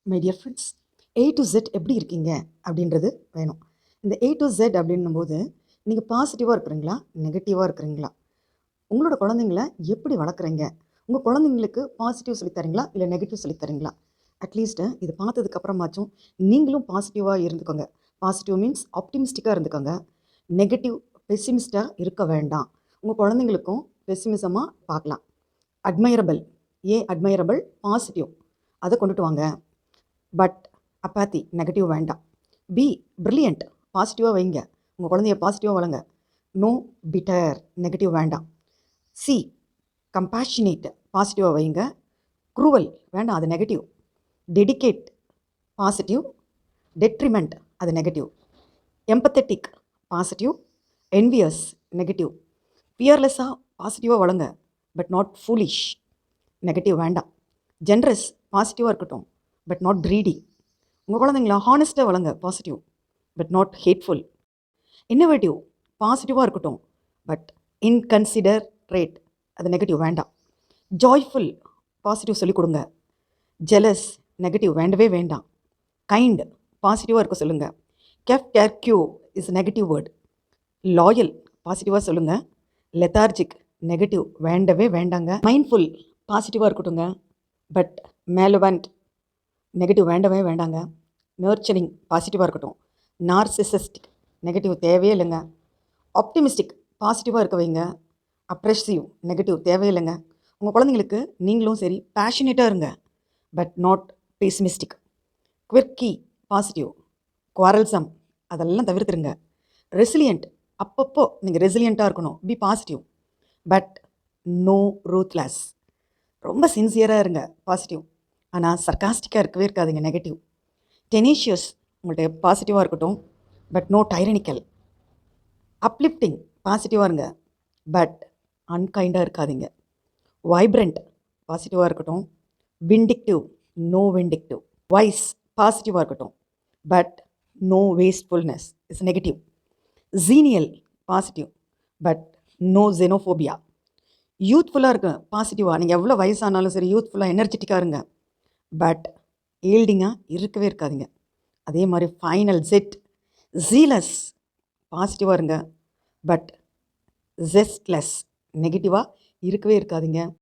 My dear friends, A to Z எப்படி இருக்கீங்க அப்படின்றது வேணும். இந்த ஏ டு Z அப்படின்னும்போது நீங்கள் பாசிட்டிவாக இருக்கிறீங்களா, நெகட்டிவாக இருக்கிறீங்களா, உங்களோட குழந்தைங்கள எப்படி வளர்க்குறீங்க, உங்கள் குழந்தைங்களுக்கு பாசிட்டிவ் சொல்லித்தரீங்களா இல்லை நெகட்டிவ் சொல்லித்தரீங்களா? அட்லீஸ்ட்டு இது பார்த்ததுக்கப்புறமாச்சும் நீங்களும் பாசிட்டிவாக இருந்துக்கோங்க. பாசிட்டிவ் மீன்ஸ் ஆப்டிமிஸ்டிக்காக இருந்துக்கோங்க. நெகட்டிவ் பெசிமிஸ்டாக இருக்க வேண்டாம். உங்கள் குழந்தைங்களுக்கும் பெசிமிசமாக பார்க்கலாம். அட்மைரபிள், அட்மைரபிள், பாசிட்டிவ் அதை கொண்டுட்டு வாங்க. பட் அப்பாத்தி, நெகட்டிவ் வேண்டாம். பி பிரில்லியண்ட், பாசிட்டிவாக வைங்க. உங்கள் குழந்தைய பாசிட்டிவாக வளங்க. நோ பிட்டர், நெகட்டிவ் வேண்டாம். சி கம்பேஷனேட், பாசிட்டிவாக வைங்க. க்ரூவல் வேண்டாம், அது நெகட்டிவ். Dedicate, positive. டெட்ரிமெண்ட், அது negative. Empathetic, positive. Envious, negative. ஃபியர்லெஸ்ஸாக பாசிட்டிவாக வளங்க, பட் நாட் ஃபூலிஷ், நெகட்டிவ் வேண்டாம். ஜென்ரஸ், பாசிட்டிவாக இருக்கட்டும், பட் நாட் க்ரீடி. உங்கள் குழந்தைங்களா ஹானஸ்ட்டாக வளங்க, positive, but not hateful. Innovative, பாசிட்டிவாக இருக்கட்டும், பட் இன்கன்சிடரேட், அது நெகட்டிவ் வேண்டாம். ஜாய்ஃபுல், பாசிட்டிவ் சொல்லிக் கொடுங்க. ஜெலஸ், நெகட்டிவ் வேண்டவே வேண்டாம். கைண்ட், பாசிட்டிவாக இருக்க சொல்லுங்கள். கேர்க்யூ இஸ் நெகட்டிவ் வேர்ட். லாயல், பாசிட்டிவாக சொல்லுங்கள். லெத்தார்ஜிக், நெகட்டிவ் வேண்டவே வேண்டாங்க. மைண்ட்ஃபுல், பாசிட்டிவாக இருக்கட்டுங்க, பட் மேலவண்ட், நெகட்டிவ் வேண்டவே வேண்டாங்க. நர்ச்சரிங், பாசிட்டிவாக இருக்கட்டும். நார்சிசிஸ்டிக், நெகட்டிவ் தேவையே இல்லைங்க. ஆப்டிமிஸ்டிக், பாசிட்டிவாக இருக்க வைங்க. அப்ரெசிவ், நெகட்டிவ் தேவையில்லைங்க. உங்கள் குழந்தைங்களுக்கு நீங்களும் சரி பேஷனேட்டாக இருங்க, but not pessimistic. Quirky, positive. Quarrelsome, அதெல்லாம் தவிர்த்துருங்க. ரெசிலியண்ட், அப்பப்போ நீங்கள் ரெசிலியண்ட்டாக இருக்கணும். Be positive, but no ruthless. ரொம்ப சின்சியராக இருங்க, பாசிட்டிவ். ஆனால் சர்காஸ்டிக்காக இருக்கவே இருக்காதுங்க, நெகட்டிவ். டெனீஷியஸ், உங்கள்கிட்ட பாசிட்டிவாக இருக்கட்டும், பட் நோ டைரனிக்கல். அப்லிஃப்டிங், பாசிட்டிவாக இருங்க, பட் அன்கைண்டாக இருக்காதீங்க. வைப்ரண்ட், பாசிட்டிவாக இருக்கட்டும். Vindictive, no vindictive. வைஸ், பாசிட்டிவாக இருக்கட்டும், but no wastefulness, is negative. Genial, positive, but no xenophobia. யூத்ஃபுல்லாக இருக்க, பாசிட்டிவாக. நீங்கள் எவ்வளோ வயசானாலும் சரி யூத்ஃபுல்லாக எனர்ஜெட்டிக்காக இருங்க, பட் ஈல்டிங்காக இருக்கவே இருக்காதிங்க. அதே மாதிரி ஃபைனல் ஜெட், ஜீலஸ், பாசிட்டிவாக இருங்க, பட் ஜெஸ்ட்லெஸ், நெகட்டிவாக இருக்கவே இருக்காதிங்க.